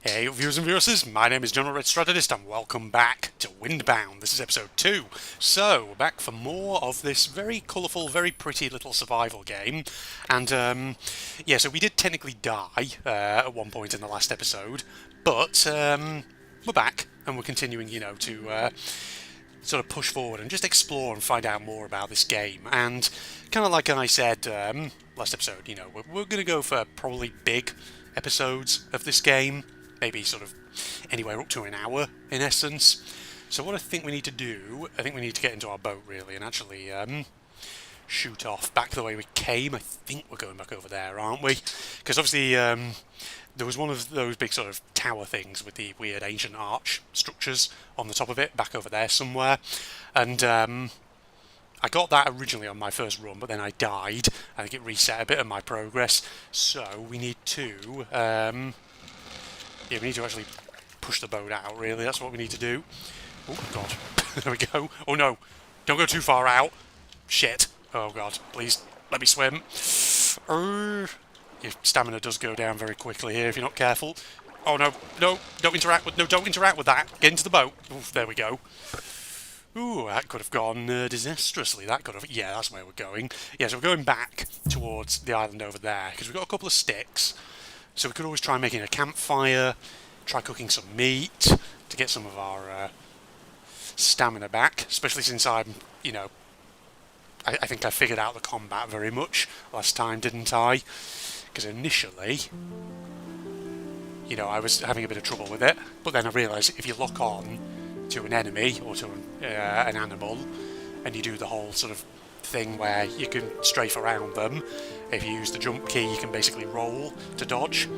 Hey viewers and viewers, my name is General Red Strategist and welcome back to Windbound. This is episode 2. So, we're back for more of this very colourful, very pretty little survival game. And, yeah, so we did technically die at one point in the last episode, but we're back and we're continuing, you know, to sort of push forward and just explore and find out more about this game. And kind of like I said last episode, you know, we're going to go for probably big episodes of this game. Maybe sort of anywhere up to an hour, in essence. So what I think we need to do, I think we need to get into our boat, really, and actually shoot off back the way we came. I think we're going back over there, aren't we? Because obviously there was one of those big sort of tower things with the weird ancient arch structures on the top of it, back over there somewhere. And I got that originally on my first run, but then I died. I think it reset a bit of my progress. So we need to... yeah, we need to actually push the boat out, really. That's what we need to do. Oh, God. There we go. Oh, no. Don't go too far out. Shit. Oh, God. Please, let me swim. Your stamina does go down very quickly here if you're not careful. Oh, no. No, don't interact with... No, don't interact with that. Get into the boat. Oof, there we go. Ooh, that could have gone disastrously. That could have... Yeah, that's where we're going. Yeah, so we're going back towards the island over there, because we've got a couple of sticks. So we could always try making a campfire, try cooking some meat to get some of our stamina back, especially since I'm, you know, I think I figured out the combat very much last time, didn't I? Because initially, you know, I was having a bit of trouble with it, but then I realised if you lock on to an enemy or to an animal and you do the whole sort of thing where you can strafe around them, if you use the jump key you can basically roll to dodge.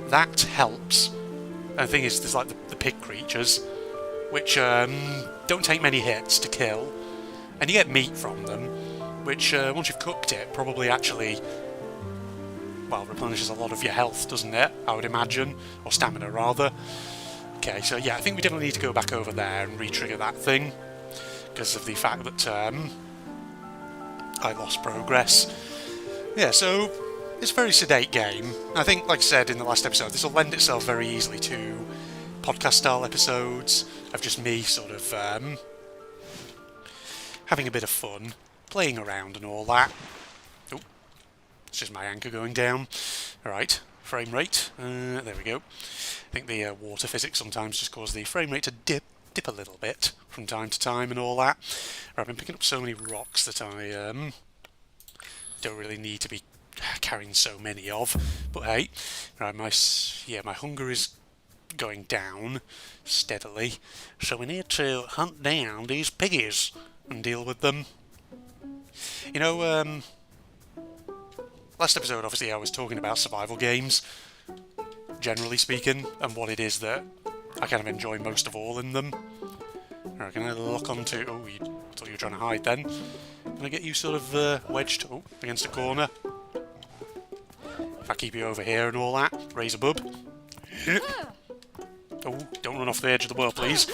That helps. And the thing is, there's like the pig creatures which don't take many hits to kill, and you get meat from them, which once you've cooked it probably actually, well, replenishes a lot of your health, doesn't it? I would imagine, or stamina rather. Okay, so yeah, I think we definitely need to go back over there and re-trigger that thing because of the fact that I lost progress. Yeah, so it's a very sedate game. I think, like I said in the last episode, this will lend itself very easily to podcast-style episodes of just me sort of having a bit of fun, playing around and all that. Oh, it's just my anchor going down. Alright, frame rate. There we go. I think the water physics sometimes just cause the frame rate to dip a little bit from time to time and all that. Right, I've been picking up so many rocks that I don't really need to be carrying so many of, but hey, right, my hunger is going down steadily, so we need to hunt down these piggies and deal with them. You know, last episode obviously I was talking about survival games, generally speaking, and what it is that I kind of enjoy most of all in them. Alright, can I lock onto... Oh, I thought you were trying to hide then. Can I get you sort of wedged against a corner? If I keep you over here and all that. Raise a bub. Oh, don't run off the edge of the world, please.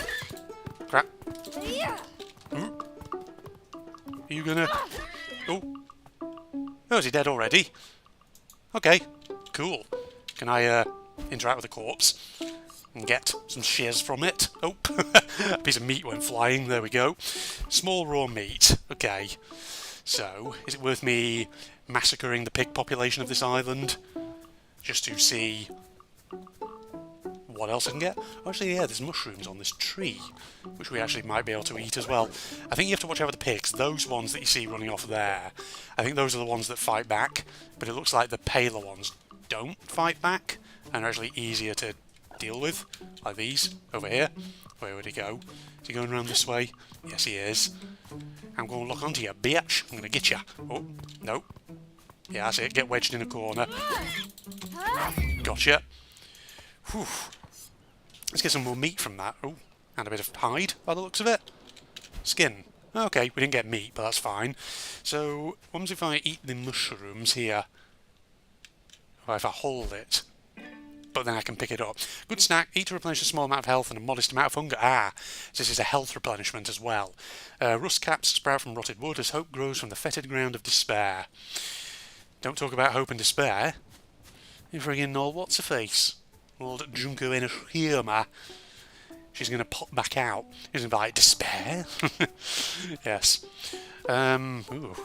Crap. Are you gonna... Oh. Oh, is he dead already? Okay, cool. Can I interact with the corpse and get some shears from it? Oh, a piece of meat went flying. There we go. Small raw meat. Okay. So, is it worth me massacring the pig population of this island just to see what else I can get? Actually, yeah, there's mushrooms on this tree, which we actually might be able to eat as well. I think you have to watch out for the pigs. Those ones that you see running off there, I think those are the ones that fight back, but it looks like the paler ones don't fight back and are actually easier to deal with, like these over here. Where would he go? Is he going around this way? Yes, he is. I'm going to lock onto you, bitch. I'm going to get you. Oh, no. Yeah, that's it. Get wedged in a corner. Gotcha. Whew. Let's get some more meat from that. Oh, and a bit of hide by the looks of it. Skin. Okay, we didn't get meat, but that's fine. So, what happens if I eat the mushrooms here? Or if I hold it? But then I can pick it up. Good snack. Eat to replenish a small amount of health and a modest amount of hunger. Ah, so this is a health replenishment as well. Rust caps sprout from rotted wood as hope grows from the fetid ground of despair. Don't talk about hope and despair. You friggin' know what's a face. Old Junko Enoshima. She's going to pop back out. She's going to be like, despair? Yes. Ooh.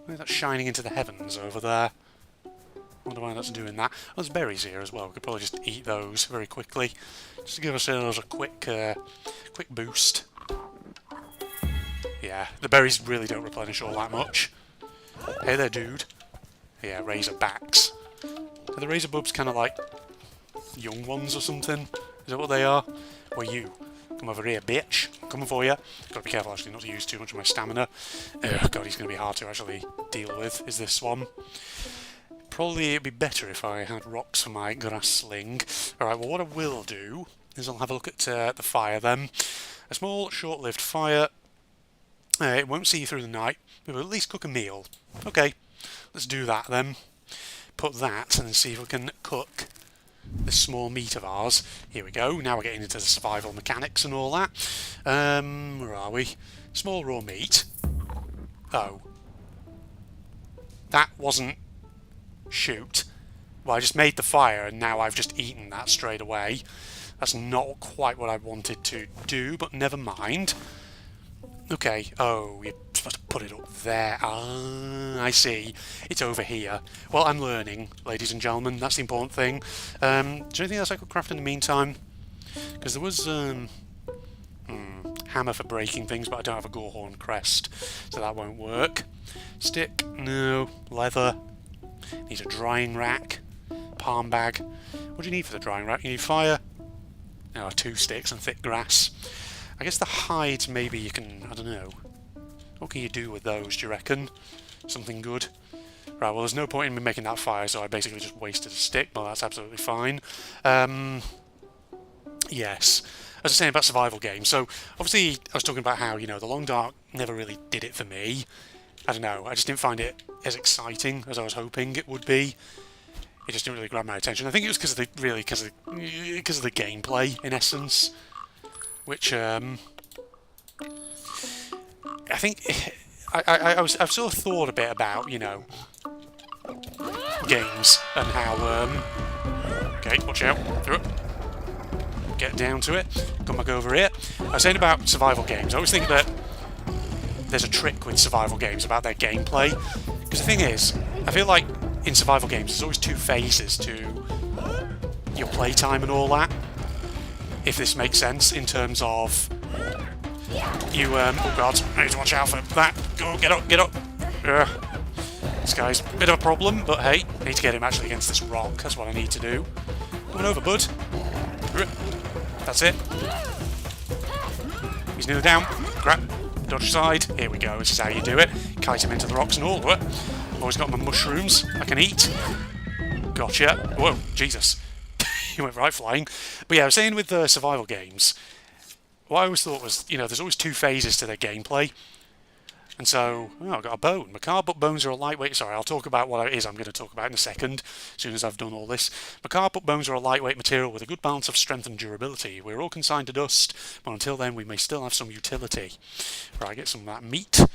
That's shining into the heavens over there. Wonder why that's doing that. Oh, there's berries here as well. We could probably just eat those very quickly. Just to give ourselves a quick boost. Yeah, the berries really don't replenish all that much. Hey there, dude. Yeah, razor backs. Are the razor bubs kind of like young ones or something? Is that what they are? Or you? Come over here, bitch. I'm coming for you. Gotta be careful actually not to use too much of my stamina. Oh god, he's gonna be hard to actually deal with, is this one. Probably it'd be better if I had rocks for my grass sling. Alright, well what I will do is I'll have a look at the fire then. A small, short-lived fire. It won't see you through the night. We will at least cook a meal. Okay, let's do that then. Put that and see if we can cook this small meat of ours. Here we go. Now we're getting into the survival mechanics and all that. Where are we? Small raw meat. Oh. That wasn't... Shoot. Well, I just made the fire and now I've just eaten that straight away. That's not quite what I wanted to do, but never mind. Okay. Oh, you're supposed to put it up there. Ah, I see. It's over here. Well, I'm learning, ladies and gentlemen. That's the important thing. Is there anything else I could craft in the meantime? Because there was hammer for breaking things, but I don't have a Gorehorned crest, so that won't work. Stick? No. Leather? Needs a drying rack. Palm bag. What do you need for the drying rack? You need fire? No, 2 sticks and thick grass. I guess the hides, maybe you can... I don't know. What can you do with those, do you reckon? Something good? Right, well, there's no point in me making that fire, so I basically just wasted a stick. Well, that's absolutely fine. Yes. As I was saying about survival games, so obviously I was talking about how, you know, the Long Dark never really did it for me. I don't know, I just didn't find it as exciting as I was hoping it would be. It just didn't really grab my attention. I think it was because of the gameplay, in essence. Which, I think... I've sort of thought a bit about, you know, games and how, okay, watch out, through it. Get down to it, come back over here. I was saying about survival games, I always think that there's a trick with survival games about their gameplay. Because the thing is, I feel like in survival games there's always 2 phases to your playtime and all that. If this makes sense, in terms of you, oh god, I need to watch out for that. Go, get up, get up. This guy's a bit of a problem, but hey, I need to get him actually against this rock. That's what I need to do. Coming over, bud. That's it. He's nearly down. Grab, dodge aside. Here we go. This is how you do it. Kite him into the rocks and all. I've always got my mushrooms I can eat. Gotcha. Whoa, Jesus. He went right flying. But yeah, I was saying with the survival games, what I always thought was, you know, there's always 2 phases to their gameplay. And so, oh, I've got a bone. Macabre bones are a lightweight... Sorry, I'll talk about what it is I'm going to talk about in a second, as soon as I've done all this. Macabre bones are a lightweight material with a good balance of strength and durability. We're all consigned to dust, but until then we may still have some utility. Right, get some of that meat.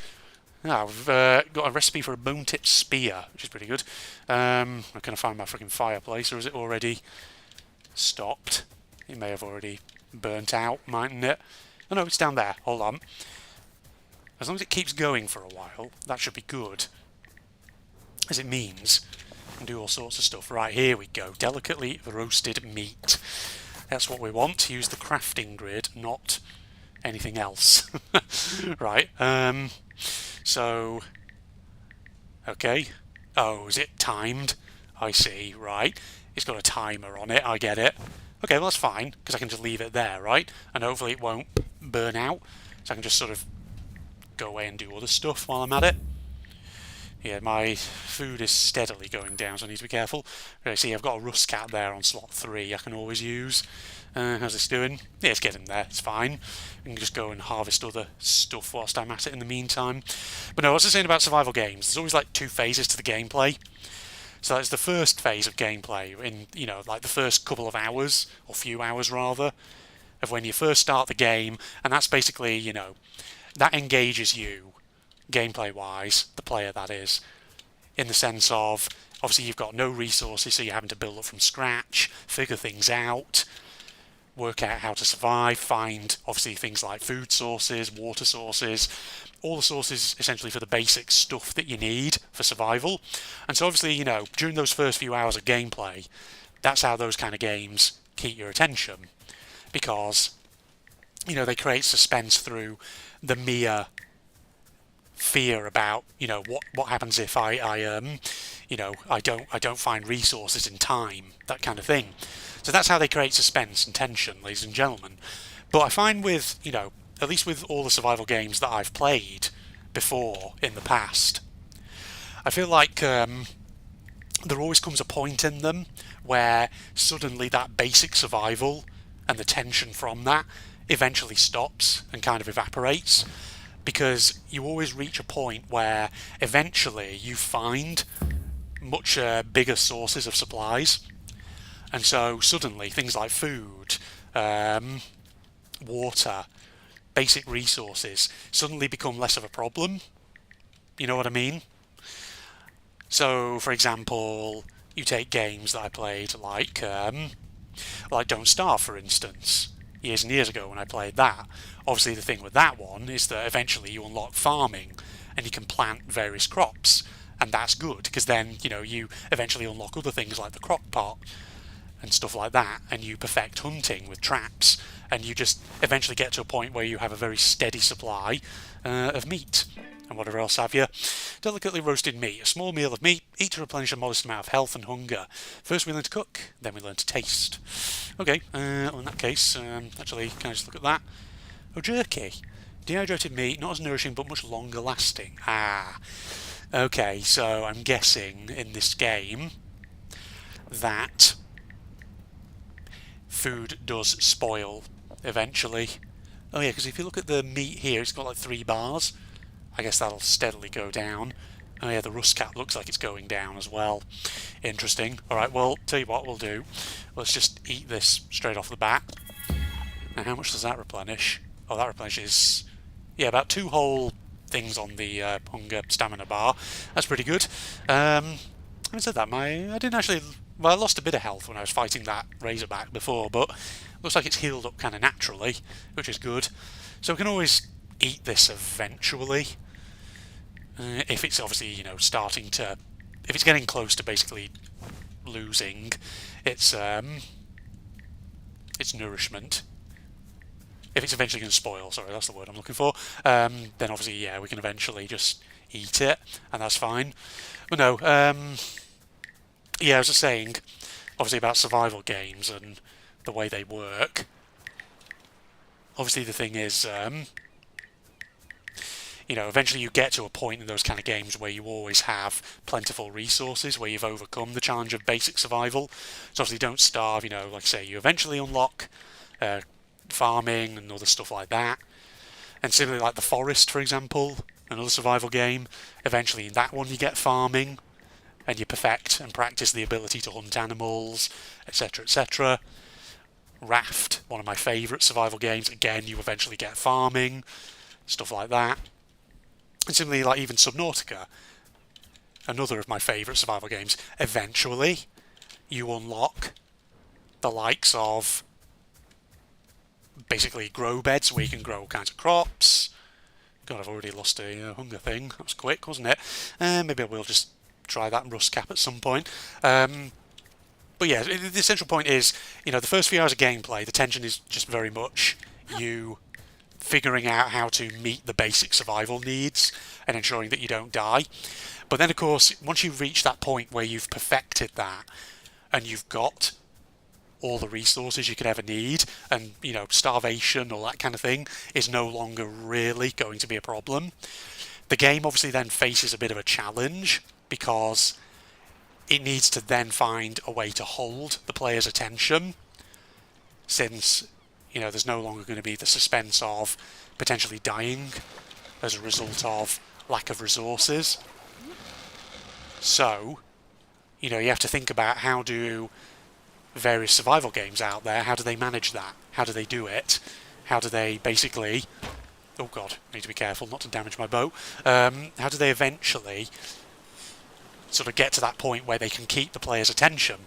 Now, I've got a recipe for a bone-tipped spear, which is pretty good. I'm going to find my freaking fireplace, or is it already stopped? It may have already burnt out, mightn't it? Oh no, it's down there. Hold on. As long as it keeps going for a while, that should be good. As it means I can do all sorts of stuff. Right, here we go. Delicately roasted meat. That's what we want. Use the crafting grid, not anything else. Right, so... Okay. Oh, is it timed? I see, right. It's got a timer on it, I get it. Okay, well that's fine, because I can just leave it there, right? And hopefully it won't burn out. So I can just sort of go away and do other stuff while I'm at it. Yeah, my food is steadily going down, so I need to be careful. Okay, see, I've got a rust cat there on slot 3 I can always use. How's this doing? Yeah, it's getting there, it's fine. I can just go and harvest other stuff whilst I'm at it in the meantime. But no, what's I saying about survival games? There's always like 2 phases to the gameplay. So that's the first phase of gameplay in, you know, like the first couple of hours, or few hours rather, of when you first start the game, and that's basically, you know, that engages you, gameplay-wise, the player that is, in the sense of Obviously, you've got no resources, so you're having to build up from scratch, figure things out, work out how to survive, find obviously things like food sources, water sources, all the sources essentially for the basic stuff that you need for survival. And so obviously, you know, during those first few hours of gameplay, that's how those kind of games keep your attention, because, you know, they create suspense through the mere fear about, you know, what happens if you know, I don't find resources in time, that kind of thing. So that's how they create suspense and tension, ladies and gentlemen. But I find with, you know, at least with all the survival games that I've played before in the past, I feel like there always comes a point in them where suddenly that basic survival and the tension from that eventually stops and kind of evaporates, because you always reach a point where eventually you find much bigger sources of supplies. And so suddenly things like food, water, basic resources suddenly become less of a problem. You know what I mean? So, for example, you take games that I played like Don't Starve, for instance, years and years ago when I played that. Obviously, the thing with that one is that eventually you unlock farming and you can plant various crops, and that's good because then, you know, you eventually unlock other things like the crock pot and stuff like that, and you perfect hunting with traps, and you just eventually get to a point where you have a very steady supply of meat and whatever else have you. Delicately roasted meat, a small meal of meat, eat to replenish a modest amount of health and hunger. First we learn to cook, then we learn to taste. Okay, well in that case, actually, can I just look at that? Oh, jerky. Dehydrated meat, not as nourishing but much longer lasting. Okay, so I'm guessing in this game that food does spoil eventually. Oh yeah, because if you look at the meat here, it's got like 3 bars. I guess that'll steadily go down. Oh yeah, the rust cap looks like it's going down as well. Interesting. Alright, well, tell you what we'll do. Let's just eat this straight off the bat. Now, how much does that replenish? Oh, that replenishes, yeah, about 2 whole things on the hunger stamina bar. That's pretty good. Having said that, I didn't actually... Well, I lost a bit of health when I was fighting that razorback before, but looks like it's healed up kind of naturally, which is good. So we can always eat this eventually. If it's obviously, you know, starting to... If it's getting close to basically losing its nourishment. If it's eventually going to spoil, sorry, that's the word I'm looking for, then obviously, yeah, we can eventually just eat it, and that's fine. But no, yeah, I was just saying, obviously about survival games and the way they work. Obviously the thing is, you know, eventually you get to a point in those kind of games where you always have plentiful resources, where you've overcome the challenge of basic survival. So obviously Don't Starve, you know, like I say, you eventually unlock farming and other stuff like that. And similarly like The Forest, for example, another survival game, eventually in that one you get farming, and you perfect and practice the ability to hunt animals, etc., etc. Raft, one of my favourite survival games, again you eventually get farming, stuff like that. And similarly, like even Subnautica, another of my favourite survival games, eventually you unlock the likes of basically grow beds where you can grow all kinds of crops. God, I've already lost a hunger thing. That was quick, wasn't it? Maybe I will just try that rust cap at some point. But yeah, the essential point is, you know, the first few hours of gameplay, the tension is just very much you figuring out how to meet the basic survival needs and ensuring that you don't die. But then, of course, once you reach that point where you've perfected that and you've got all the resources you could ever need, and, you know, starvation, all that kind of thing, is no longer really going to be a problem. The game obviously then faces a bit of a challenge, because it needs to then find a way to hold the player's attention, since, you know, there's no longer going to be the suspense of potentially dying as a result of lack of resources. So, you know, you have to think about how do various survival games out there, how do they manage that? How do they do it? How do they basically... Oh god, I need to be careful not to damage my bow. How do they eventually sort of get to that point where they can keep the player's attention.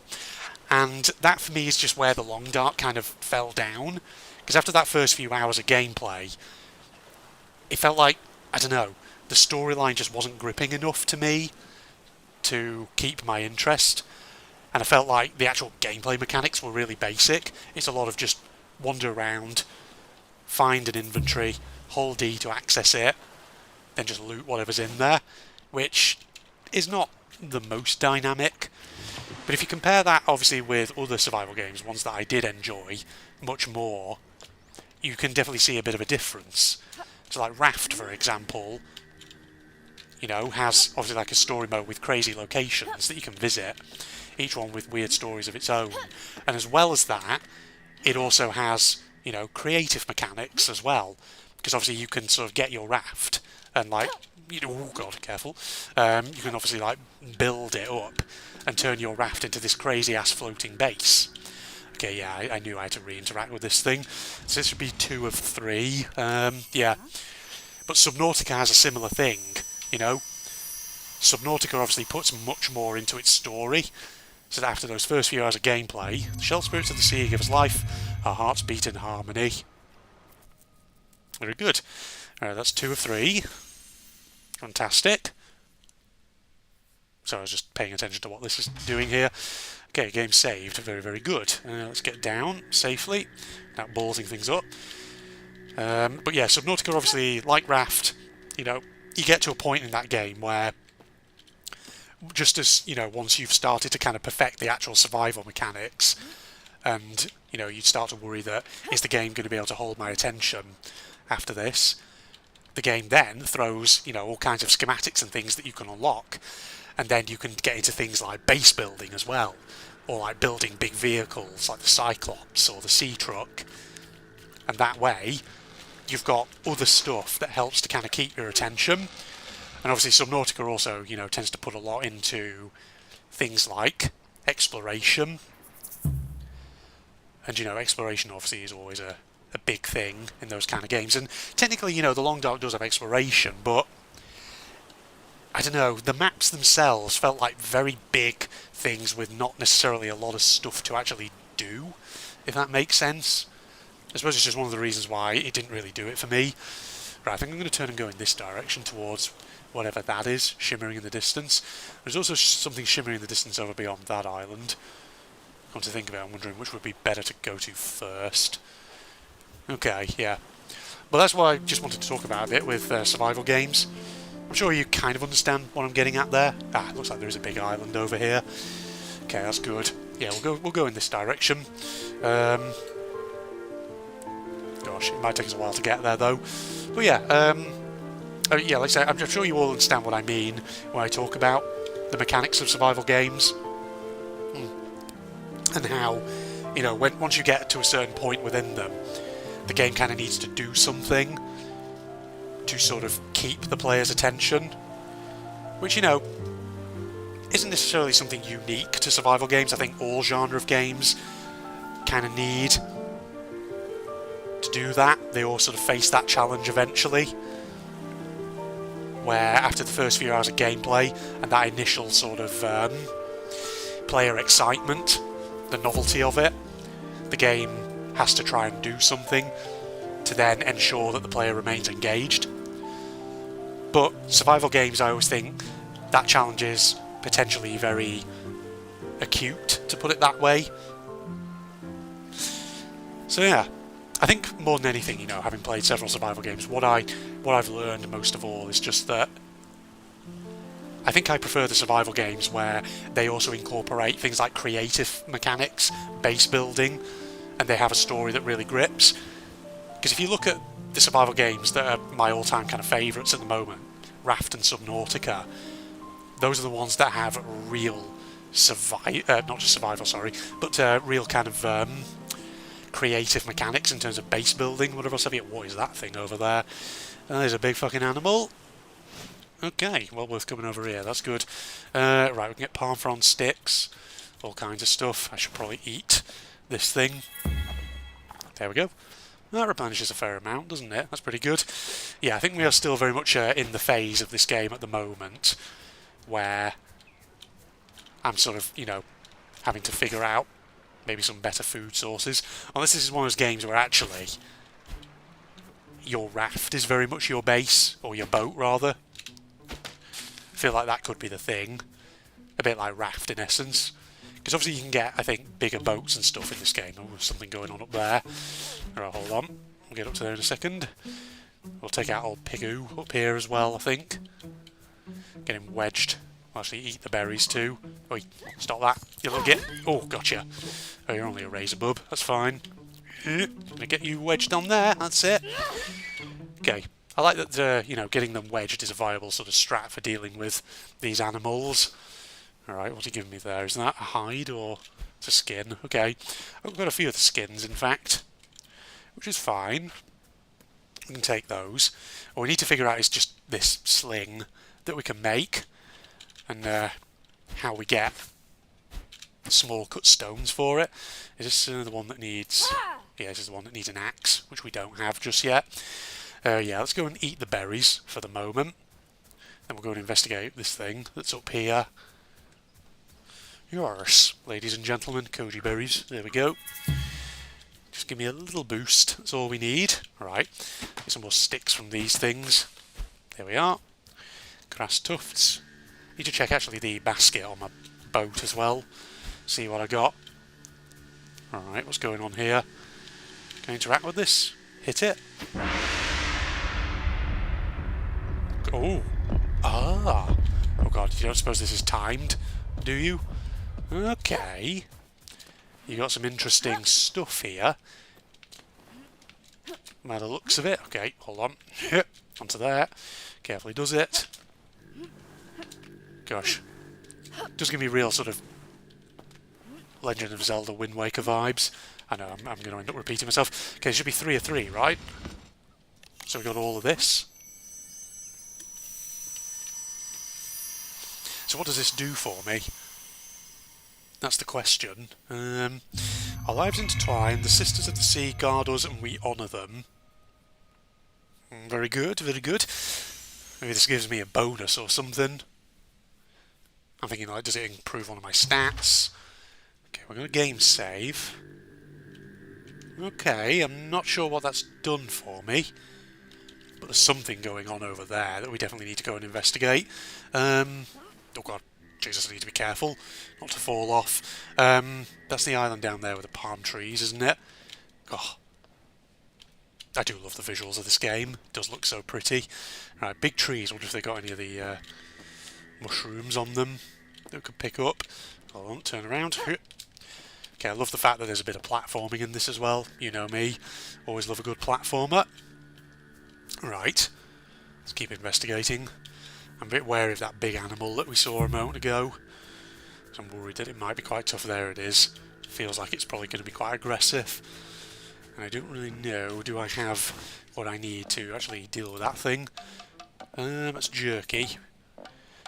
And that for me is just where the Long Dark kind of fell down, because after that first few hours of gameplay, it felt like, I don't know, the storyline just wasn't gripping enough to me to keep my interest, and I felt like the actual gameplay mechanics were really basic. It's a lot of just wander around, find an inventory, hold D to access it, then just loot whatever's in there, which is not the most dynamic. But if you compare that obviously with other survival games, ones that I did enjoy much more, you can definitely see a bit of a difference. So like Raft, for example, you know, has obviously like a story mode with crazy locations that you can visit, each one with weird stories of its own. And as well as that, it also has, you know, creative mechanics as well, because obviously you can sort of get your raft and like, you know, oh god, careful. You can obviously like build it up and turn your raft into this crazy ass floating base. Okay, yeah, I knew I had to re-interact with this thing. So this would be 2 of 3. Yeah. But Subnautica has a similar thing, you know. Subnautica obviously puts much more into its story, so that after those first few hours of gameplay, the shell spirits of the sea give us life, our hearts beat in harmony. Very good. That's 2 of 3. Fantastic. So I was just paying attention to what this is doing here. Okay, game saved. Very, very good. Let's get down safely. Now ballsing things up. But yeah, Subnautica obviously, like Raft, you know, you get to a point in that game where just as, you know, once you've started to kind of perfect the actual survival mechanics, and, you know, you start to worry that, is the game going to be able to hold my attention after this? The game then throws, you know, all kinds of schematics and things that you can unlock, and then you can get into things like base building as well, or like building big vehicles like the Cyclops or the Sea Truck, and that way you've got other stuff that helps to kind of keep your attention. And obviously Subnautica also, you know, tends to put a lot into things like exploration. And, you know, exploration obviously is always a big thing in those kind of games. And technically, you know, the Long Dark does have exploration, but I don't know, the maps themselves felt like very big things with not necessarily a lot of stuff to actually do, if that makes sense. I suppose it's just one of the reasons why it didn't really do it for me. Right, I think I'm going to turn and go in this direction towards whatever that is, shimmering in the distance. There's also something shimmering in the distance over beyond that island. Come to think of it, I'm wondering which would be better to go to first. Okay, yeah. Well, that's why I just wanted to talk about a bit with survival games. I'm sure you kind of understand what I'm getting at there. Ah, it looks like there is a big island over here. Okay, that's good. Yeah, we'll go in this direction. Gosh, it might take us a while to get there though. But yeah, yeah, like I say, I'm sure you all understand what I mean when I talk about the mechanics of survival games. And how, you know, once you get to a certain point within them, the game kind of needs to do something to sort of keep the player's attention. Which, you know, isn't necessarily something unique to survival games. I think all genre of games kind of need to do that. They all sort of face that challenge eventually, where after the first few hours of gameplay and that initial sort of player excitement, the novelty of it, the game has to try and do something to then ensure that the player remains engaged. But survival games, I always think that challenge is potentially very acute, to put it that way. So yeah, I think more than anything, you know, having played several survival games, what I've learned most of all is just that I think I prefer the survival games where they also incorporate things like creative mechanics, base building, and they have a story that really grips. Because if you look at the survival games that are my all-time kind of favourites at the moment, Raft and Subnautica, those are the ones that have real not just survival, sorry, but real kind of creative mechanics in terms of base building, whatever else have you. What is that thing over there? There's a big fucking animal. Okay, well worth coming over here, that's good. Right, we can get palm frond sticks, all kinds of stuff. I should probably eat this thing. There we go. That replenishes a fair amount, doesn't it? That's pretty good. Yeah, I think we are still very much in the phase of this game at the moment where I'm sort of, you know, having to figure out maybe some better food sources. Unless this is one of those games where actually your raft is very much your base, or your boat rather. I feel like that could be the thing. A bit like raft in essence. Because obviously you can get, I think, bigger boats and stuff in this game. Oh, there's something going on up there. Alright, hold on. We'll get up to there in a second. We'll take out old Pigoo up here as well, I think. Get him wedged. We'll actually eat the berries too. Oi, stop that, you little git. Oh, gotcha. Oh, you're only a razor bub, that's fine. Gonna get you wedged on there, that's it. Okay, I like that, you know, getting them wedged is a viable sort of strat for dealing with these animals. Alright, what's he giving me there? Is that a hide or it's a skin? Okay, I've got a few of the skins, in fact, which is fine. We can take those. What we need to figure out is just this sling that we can make, and how we get small cut stones for it. Is this the one that needs... Yeah, this is the one that needs an axe, which we don't have just yet. Yeah, let's go and eat the berries for the moment. Then we'll go and investigate this thing that's up here. Yours, ladies and gentlemen, koji berries. There we go. Just give me a little boost, that's all we need. Alright, get some more sticks from these things. There we are. Grass tufts. Need to check actually the basket on my boat as well. See what I got. Alright, what's going on here? Can I interact with this? Hit it. Oh. Ah. Oh god, you don't suppose this is timed, do you? Okay. You got some interesting stuff here. By the looks of it. Okay, hold on. Onto there. Carefully does it. Gosh. Does give me real sort of Legend of Zelda Wind Waker vibes. I know, I'm going to end up repeating myself. Okay, it should be 3 of 3, right? So we got all of this. So what does this do for me? That's the question. Our lives intertwine, the sisters of the sea guard us and we honour them. Very good, very good. Maybe this gives me a bonus or something. I'm thinking, like, does it improve one of my stats? Okay, we're going to game save. Okay, I'm not sure what that's done for me. But there's something going on over there that we definitely need to go and investigate. Oh god. Jesus, I need to be careful not to fall off. That's the island down there with the palm trees, isn't it? Oh, I do love the visuals of this game. It does look so pretty. Right, big trees. I wonder if they got any of the mushrooms on them that we could pick up. Hold on, turn around. Okay, I love the fact that there's a bit of platforming in this as well. You know me, always love a good platformer. Right, let's keep investigating. I'm a bit wary of that big animal that we saw a moment ago. So I'm worried that it might be quite tough. There it is. Feels like it's probably going to be quite aggressive. And I don't really know, do I have what I need to actually deal with that thing? That's jerky.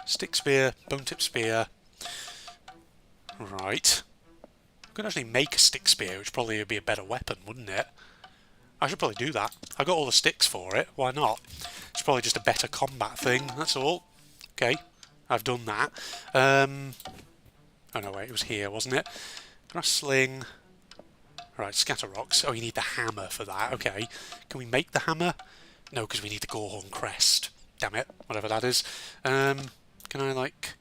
Stick spear, bone tip spear. Right. I could actually make a stick spear, which probably would be a better weapon, wouldn't it? I should probably do that. I got all the sticks for it, why not? It's probably just a better combat thing, that's all. Okay, I've done that. Oh no, wait, it was here, wasn't it? Grass sling. Right, scatter rocks. Oh, you need the hammer for that, okay. Can we make the hammer? No, because we need the Gorehorned crest. Damn it, whatever that is. Can I, like,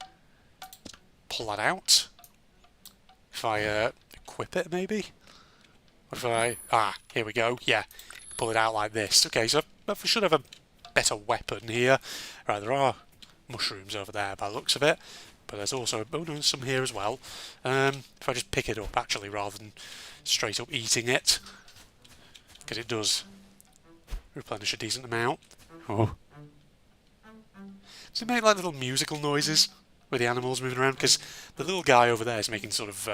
pull that out? If I equip it, maybe? What if I... Ah, here we go. Yeah, pull it out like this. Okay, so I should have a better weapon here. Right, there are mushrooms over there by the looks of it. But there's also... Oh, no, there's some here as well. If I just pick it up, actually, rather than straight up eating it. Because it does replenish a decent amount. Oh. Does it make, like, little musical noises with the animals moving around? Because the little guy over there is making sort of...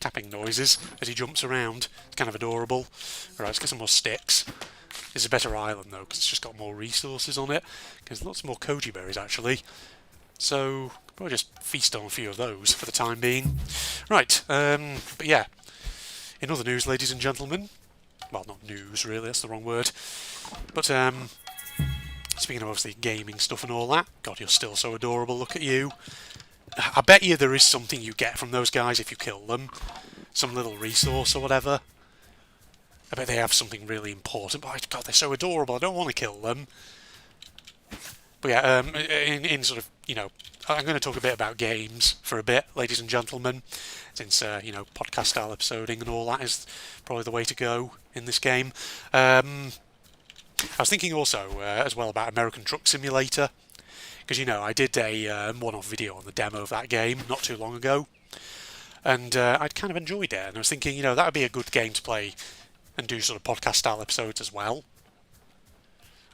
tapping noises as he jumps around. It's kind of adorable. Alright, let's get some more sticks. It's a better island though, because it's just got more resources on it. There's lots more koji berries actually. So, probably just feast on a few of those for the time being. Right, but yeah. In other news, ladies and gentlemen. Well, not news really, that's the wrong word. But, speaking of obviously gaming stuff and all that. God, you're still so adorable, look at you. I bet you there is something you get from those guys if you kill them. Some little resource or whatever. I bet they have something really important. But God, they're so adorable. I don't want to kill them. But yeah, in sort of, you know, I'm going to talk a bit about games for a bit, ladies and gentlemen, since, you know, podcast style episoding and all that is probably the way to go in this game. I was thinking also as well about American Truck Simulator, because, you know, I did a one-off video on the demo of that game not too long ago, and I'd kind of enjoyed it, and I was thinking, you know, that would be a good game to play and do sort of podcast style episodes as well.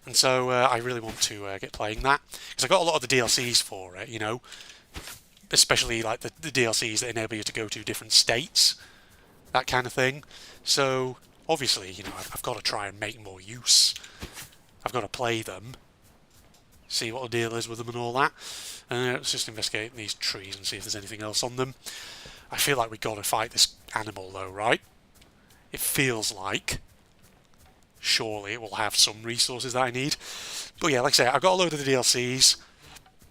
And so I really want to get playing that, because I got a lot of the DLCs for it, you know, especially like the DLCs that enable you to go to different states, that kind of thing. So obviously, you know, I've got to try and make more use. I've got to play them, see what the deal is with them and all that. And let's just investigate these trees and see if there's anything else on them. I feel like we've got to fight this animal though, right? It feels like. Surely it will have some resources that I need. But yeah, like I say, I've got a load of the DLCs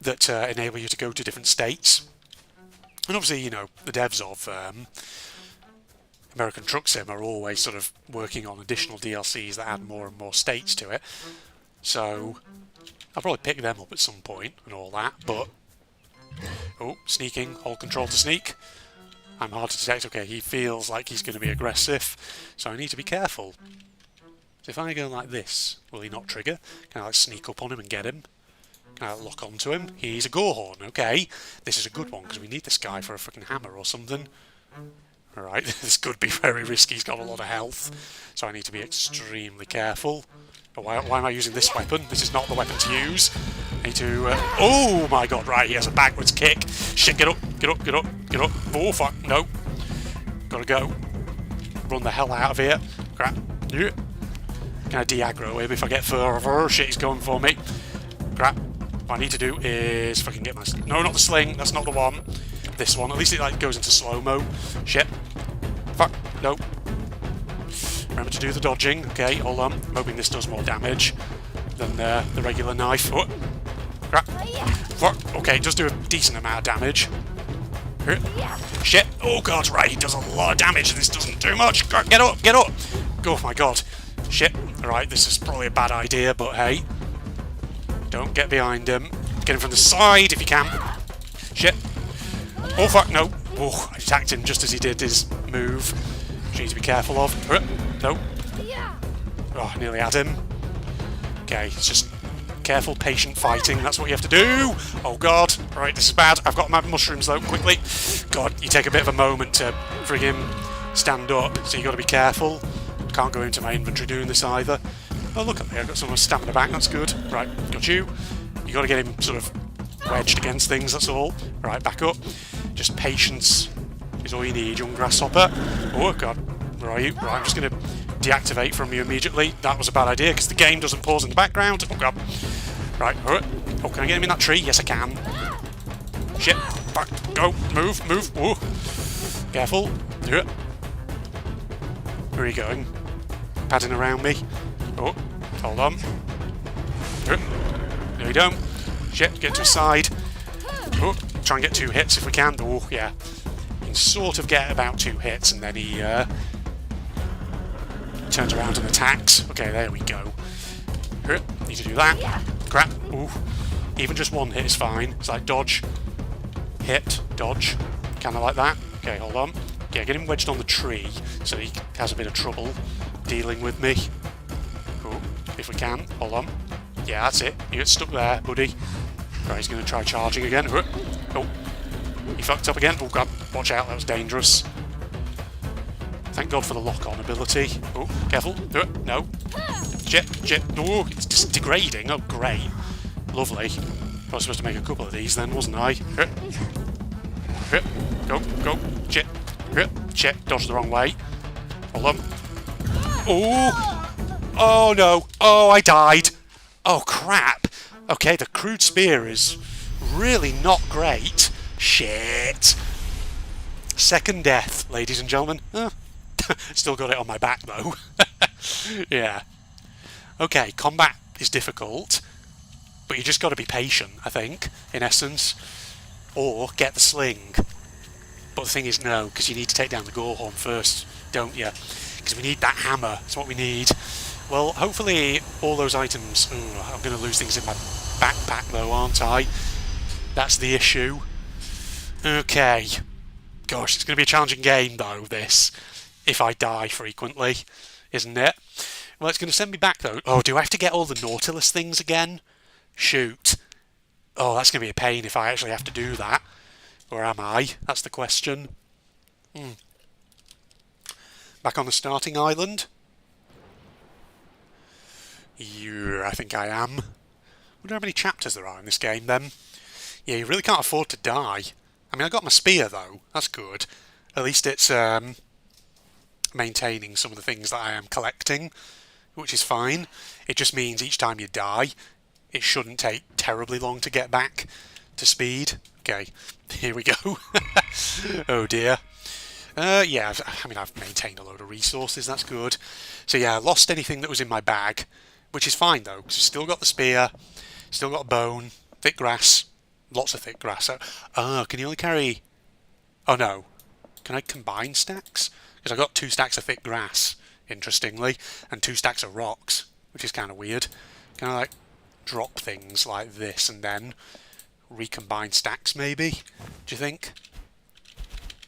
that enable you to go to different states. And obviously, you know, the devs of American Truck Sim are always sort of working on additional DLCs that add more and more states to it. So I'll probably pick them up at some point and all that, but... Oh, sneaking, hold control to sneak. I'm hard to detect. Okay, he feels like he's going to be aggressive, so I need to be careful. So if I go like this, will he not trigger? Can I like sneak up on him and get him? Can I lock onto him? He's a Gorehorned, okay. This is a good one, because we need this guy for a freaking hammer or something. Alright, this could be very risky, he's got a lot of health. So I need to be extremely careful. But why am I using this weapon? This is not the weapon to use. I need to... oh my god, right, he has a backwards kick. Shit, get up, get up, get up, get up. Oh fuck, no. Gotta go. Run the hell out of here. Crap. Yeah. Can I de-aggro him if I get further? Shit, he's going for me. Crap. What I need to do is fucking get my... No, not the sling. That's not the one. This one. At least it like goes into slow-mo. Shit. Fuck. No. Remember to do the dodging. Okay, hold on. I'm hoping this does more damage than the regular knife. Oh. Crap. Fuck. Okay, it does do a decent amount of damage. Shit. Oh god, right. He does a lot of damage. This doesn't do much. Get up. Get up. Oh my god. Shit. Alright, this is probably a bad idea, but hey. Don't get behind him. Get him from the side if you can. Shit. Oh fuck, no. Oh, I attacked him just as he did his move. Which I need to be careful of. No. Oh, I nearly had him. Okay, it's just careful, patient fighting. That's what you have to do. Oh god. Right, this is bad. I've got my mushrooms though, quickly. God, you take a bit of a moment to friggin' stand up, so you got to be careful. Can't go into my inventory doing this either. Oh look at me, I've got someone stabbing the back, that's good. Right, got you. You got to get him sort of wedged against things, that's all. Right, back up. Just patience is all you need, young grasshopper. Oh god, where are you? Right, I'm just going to deactivate from you immediately. That was a bad idea because the game doesn't pause in the background. Oh god. Right, oh, can I get him in that tree? Yes I can. Shit, fuck, go, move, move. Oh. Careful. Do it. Where are you going? Padding around me. Oh, hold on. No, you don't. Shit, get to his side. Oh, try and get 2 hits if we can. Oh, yeah. You can sort of get about 2 hits and then he turns around and attacks. Okay, there we go. Need to do that. Crap. Ooh. Even just 1 hit is fine. It's like dodge, hit, dodge. Kind of like that. Okay, hold on. Yeah, get him wedged on the tree so he has a bit of trouble dealing with me. Oh, if we can. Hold on. Yeah, that's it. You get stuck there, buddy. Right, he's going to try charging again. Oh, he fucked up again. Oh, God. Watch out, that was dangerous. Thank God for the lock-on ability. Oh, careful. No. Shit. Oh, it's just degrading. Oh, great. Lovely. I was supposed to make a couple of these then, wasn't I? Go. Shit. Dodged the wrong way. Hold on. Oh, no. Oh, I died. Oh, crap. Okay, the crude spear is really not great. Shit. Second death, ladies and gentlemen. Still got it on my back, though. Yeah. Okay, combat is difficult, but you just got to be patient, I think, in essence. or get the sling. But the thing is, no, because you need to take down the Gorehorned first, don't you? Because we need that hammer. That's what we need. Well, hopefully all those items... Ooh, I'm going to lose things in my backpack, though, aren't I? That's the issue. Okay. Gosh, it's going to be a challenging game, though, this. If I die frequently, isn't it? Well, it's going to send me back, though. Oh, do I have to get all the Nautilus things again? Shoot. Oh, that's going to be a pain if I actually have to do that. Or am I? That's the question. Back on the starting island? Yeah, I think I am. Wonder how many chapters there are in this game, then. Yeah, you really can't afford to die. I mean, I got my spear, though. That's good. At least it's maintaining some of the things that I am collecting, which is fine. It just means each time you die, it shouldn't take terribly long to get back to speed. Okay, here we go. Oh dear. Yeah, I mean, I've maintained a load of resources, that's good. So yeah, I lost anything that was in my bag, which is fine though, because I've still got the spear, still got a bone, thick grass, lots of thick grass. Can you only carry... Oh no, can I combine stacks? Because I got 2 stacks of thick grass, interestingly, and 2 stacks of rocks, which is kind of weird. Can I like drop things like this and then recombine stacks maybe? Do you think?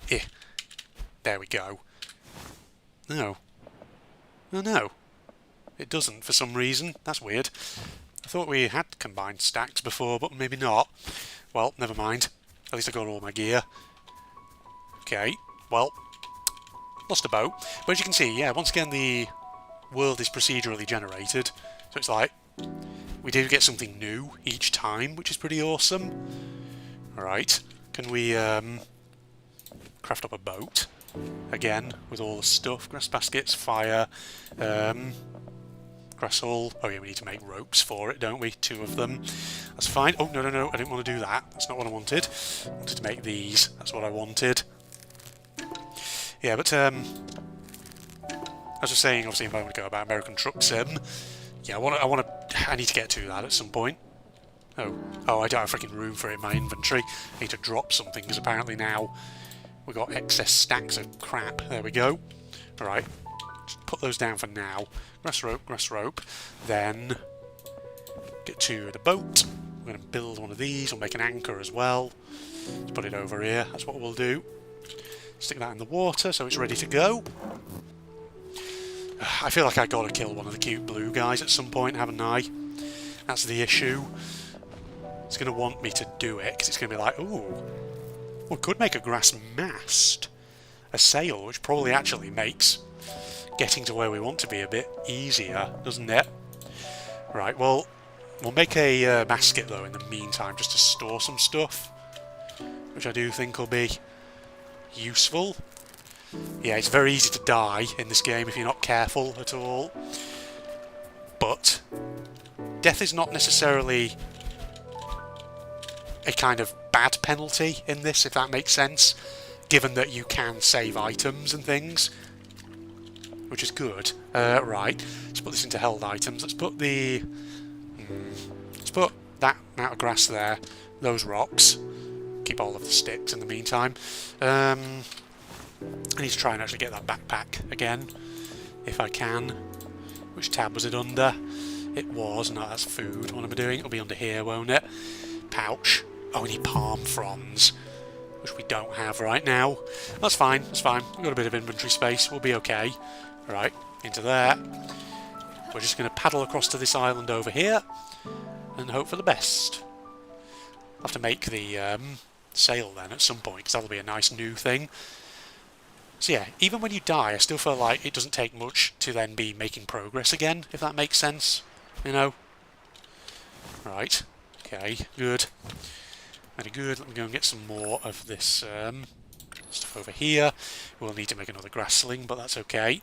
Yeah. There we go. No. Oh no. It doesn't for some reason. That's weird. I thought we had combined stacks before, but maybe not. Well, never mind. At least I got all my gear. Okay. Well, lost a boat. But as you can see, yeah, once again the world is procedurally generated. So it's like we do get something new each time, which is pretty awesome. Alright. Can we craft up a boat? Again, with all the stuff. Grass baskets, fire, grass hull. Oh yeah, we need to make ropes for it, don't we? 2 of them. That's fine. Oh, no, I didn't want to do that. That's not what I wanted. I wanted to make these. That's what I wanted. Yeah, but I was just saying, obviously, a moment ago about American Truck Sim. Yeah, I need to get to that at some point. Oh, I don't have freaking room for it in my inventory. I need to drop something, because apparently now we've got excess stacks of crap. There we go. Alright, just put those down for now. Grass rope. Then get to the boat. We're going to build one of these. We'll make an anchor as well. Let's put it over here. That's what we'll do. Stick that in the water so it's ready to go. I feel like I gotta kill one of the cute blue guys at some point, haven't I? That's the issue. It's going to want me to do it, because it's going to be like, ooh, we could make a grass mast. A sail, which probably actually makes getting to where we want to be a bit easier, doesn't it? Right, well, we'll make a basket, though, in the meantime, just to store some stuff, which I do think will be useful. Yeah, it's very easy to die in this game if you're not careful at all. But death is not necessarily a kind of bad penalty in this, if that makes sense, given that you can save items and things, which is good. Right, let's put this into held items. Let's put the... let's put that amount of grass there, those rocks. Keep all of the sticks in the meantime. I need to try and actually get that backpack again, if I can. Which tab was it under? It was. No, that's food. What am I doing? It'll be under here, won't it? Pouch. Oh, we need palm fronds, which we don't have right now. That's fine. That's fine. We've got a bit of inventory space. We'll be okay. Right, into there. We're just going to paddle across to this island over here and hope for the best. I'll have to make the sail then at some point, because that'll be a nice new thing. So yeah, even when you die, I still feel like it doesn't take much to then be making progress again, if that makes sense, you know? Right, okay, good. Very good, let me go and get some more of this stuff over here. We'll need to make another grass sling, but that's okay.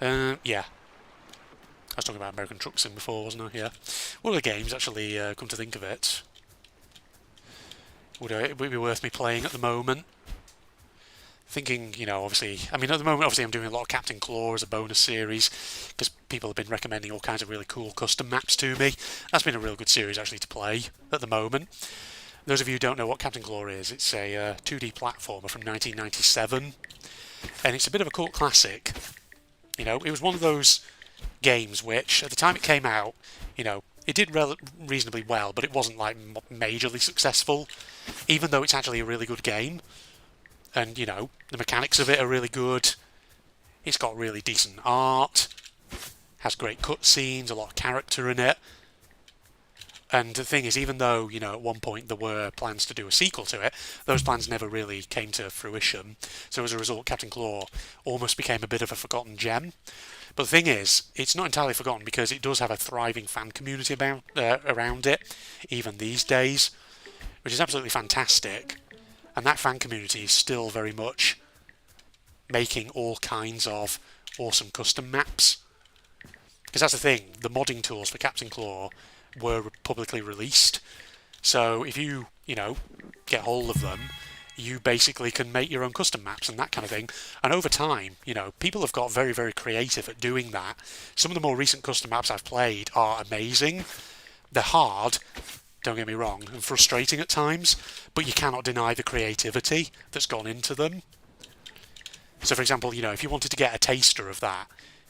Yeah. I was talking about American Truck Sim before, wasn't I? Yeah. One of the games, actually, come to think of it, would it be worth me playing at the moment? Thinking, you know, obviously, I mean, at the moment, obviously, I'm doing a lot of Captain Claw as a bonus series, because people have been recommending all kinds of really cool custom maps to me. That's been a real good series, actually, to play at the moment. those of you who don't know what Captain Claw is, it's a 2D platformer from 1997, and it's a bit of a cult classic. You know, it was one of those games which, at the time it came out, you know, it did reasonably well, but it wasn't like majorly successful, even though it's actually a really good game. And, you know, the mechanics of it are really good. It's got really decent art, has great cutscenes, a lot of character in it. And the thing is, even though, you know, at one point there were plans to do a sequel to it, those plans never really came to fruition. So as a result, Captain Claw almost became a bit of a forgotten gem. But the thing is, it's not entirely forgotten because it does have a thriving fan community around it, even these days, which is absolutely fantastic. And that fan community is still very much making all kinds of awesome custom maps. Because that's the thing, the modding tools for Captain Claw were publicly released. So if you know, get hold of them, you basically can make your own custom maps and that kind of thing. And over time, you know, people have got very, very creative at doing that. Some of the more recent custom maps I've played are amazing. They're hard, don't get me wrong, and frustrating at times, but you cannot deny the creativity that's gone into them. So for example, you know, if you wanted to get a taster of that,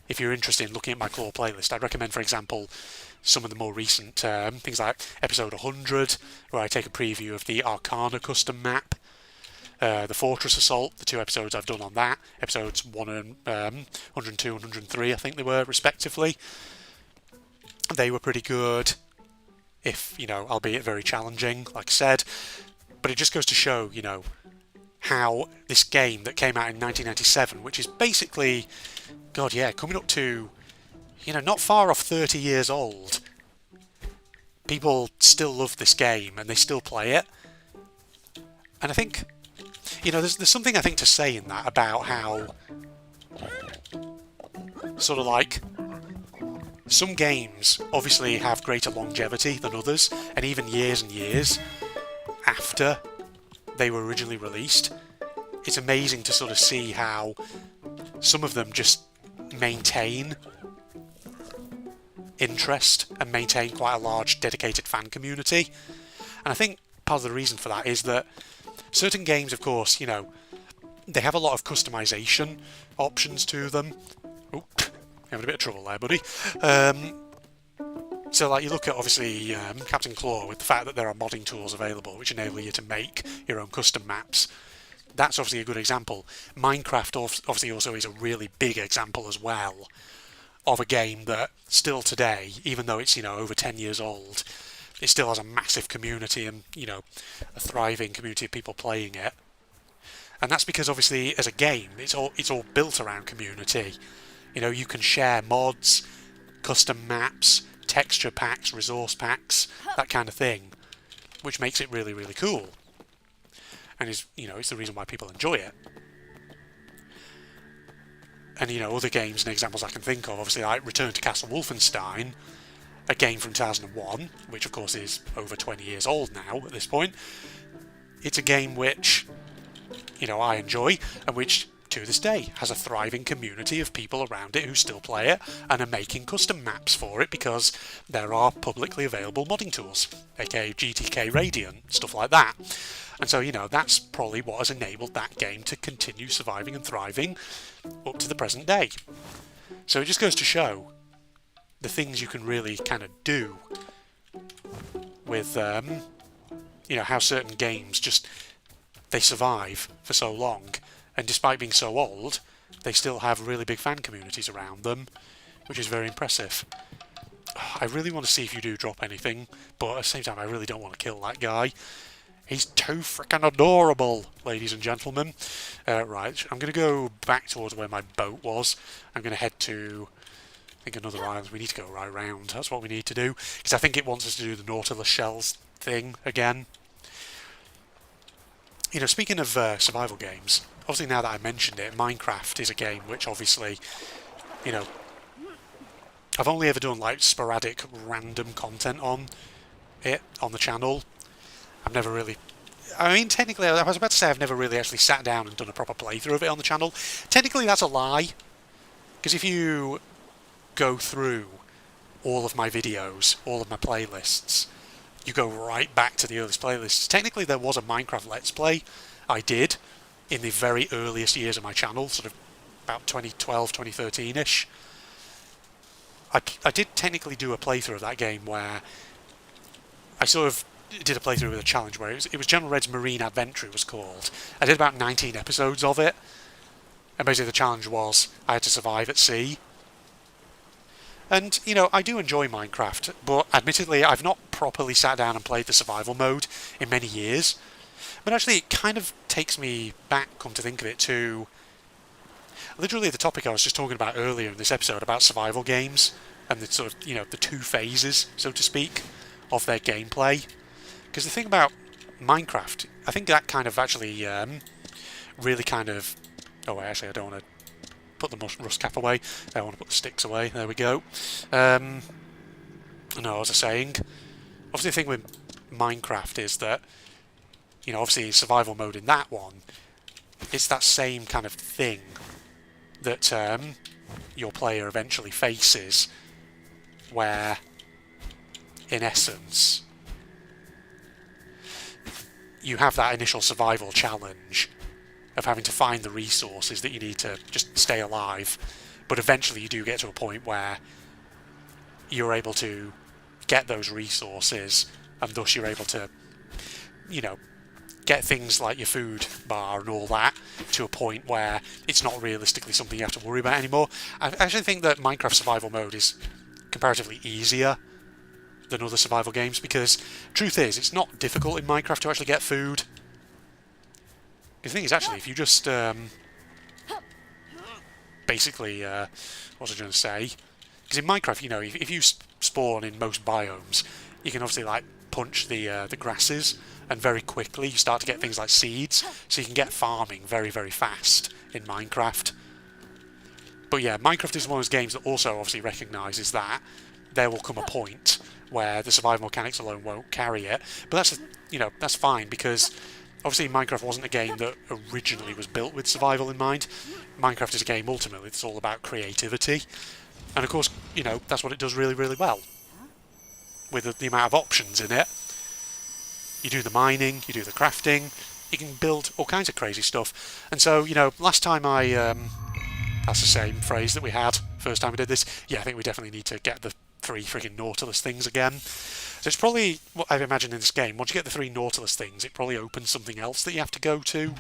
if you're interested in looking at my Claw playlist, I'd recommend, for example, some of the more recent things like episode 100, where I take a preview of the Arcana custom map, the Fortress Assault, the 2 episodes I've done on that, episodes 102 and 103, I think they were, respectively. They were pretty good, if, you know, albeit very challenging, like I said. But it just goes to show, you know, how this game that came out in 1997, which is basically, God, yeah, coming up to, you know, not far off 30 years old, people still love this game and they still play it. And I think, you know, there's something I think to say in that about how, sort of like, some games obviously have greater longevity than others, and even years and years after they were originally released. It's amazing to sort of see how some of them just maintain interest and maintain quite a large dedicated fan community. And I think part of the reason for that is that certain games, of course, you know, they have a lot of customization options to them. Oh, having a bit of trouble there, buddy. So, like, you look at, obviously, Captain Claw, with the fact that there are modding tools available which enable you to make your own custom maps. That's obviously a good example. Minecraft obviously also is a really big example as well of a game that still today, even though it's, you know, over 10 years old, it still has a massive community and, you know, a thriving community of people playing it. And that's because, obviously, as a game, it's all built around community. You know, you can share mods, custom maps, texture packs, resource packs, that kind of thing, which makes it really, really cool. And is, you know, it's the reason why people enjoy it. And, you know, other games and examples I can think of, obviously, like Return to Castle Wolfenstein, a game from 2001, which of course is over 20 years old now at this point. It's a game which, you know, I enjoy, and which to this day has a thriving community of people around it who still play it and are making custom maps for it because there are publicly available modding tools, aka GTK Radiant, stuff like that. And so, you know, that's probably what has enabled that game to continue surviving and thriving up to the present day. So it just goes to show the things you can really kind of do with, you know, how certain games just, they survive for so long, and despite being so old, they still have really big fan communities around them, which is very impressive. I really want to see if you do drop anything, but at the same time I really don't want to kill that guy. He's too freaking adorable, ladies and gentlemen. Right, I'm going to go back towards where my boat was. I'm going to head to, I think, another island. We need to go right round. That's what we need to do, because I think it wants us to do the Nautilus shells thing again. You know, speaking of survival games, obviously now that I mentioned it, Minecraft is a game which obviously, you know, I've only ever done like sporadic random content on it on the channel. I've never really, I mean, technically, I was about to say I've never really actually sat down and done a proper playthrough of it on the channel. Technically that's a lie, because if you go through all of my videos, all of my playlists, you go right back to the earliest playlists. Technically, there was a Minecraft Let's Play I did in the very earliest years of my channel, sort of about 2012, 2013-ish. I did technically do a playthrough of that game where I sort of did a playthrough with a challenge where it was General Red's Marine Adventure, it was called. I did about 19 episodes of it, and basically the challenge was I had to survive at sea. And, you know, I do enjoy Minecraft, but admittedly I've not properly sat down and played the survival mode in many years. But actually it kind of takes me back, come to think of it, to literally the topic I was just talking about earlier in this episode about survival games and the sort of, you know, the two phases, so to speak, of their gameplay. Because the thing about Minecraft, I think that kind of actually really kind of... Oh, actually I don't want to put the rust cap away. I want to put the sticks away. There we go. No, as I was saying, obviously the thing with Minecraft is that, you know, obviously survival mode in that one, it's that same kind of thing that your player eventually faces, where, in essence, you have that initial survival challenge of having to find the resources that you need to just stay alive, but eventually you do get to a point where you're able to get those resources, and thus you're able to, you know, get things like your food bar and all that to a point where it's not realistically something you have to worry about anymore. I actually think that Minecraft survival mode is comparatively easier than other survival games, because truth is, it's not difficult in Minecraft to actually get food. The thing is, actually, if you just basically, what was I going to say? Because in Minecraft, you know, if you spawn in most biomes, you can obviously like punch the grasses, and very quickly you start to get things like seeds, so you can get farming very, very fast in Minecraft. But yeah, Minecraft is one of those games that also obviously recognises that there will come a point where the survival mechanics alone won't carry it. But that's, you know, that's fine, because obviously Minecraft wasn't a game that originally was built with survival in mind. Minecraft is a game ultimately that's all about creativity, and of course, you know, that's what it does really, really well. With the amount of options in it, you do the mining, you do the crafting, you can build all kinds of crazy stuff. And so, you know, last time that's the same phrase that we had first time we did this. Yeah, I think we definitely need to get the 3 freaking Nautilus things again. So it's probably what I've imagined in this game. Once you get the 3 Nautilus things, it probably opens something else that you have to go to.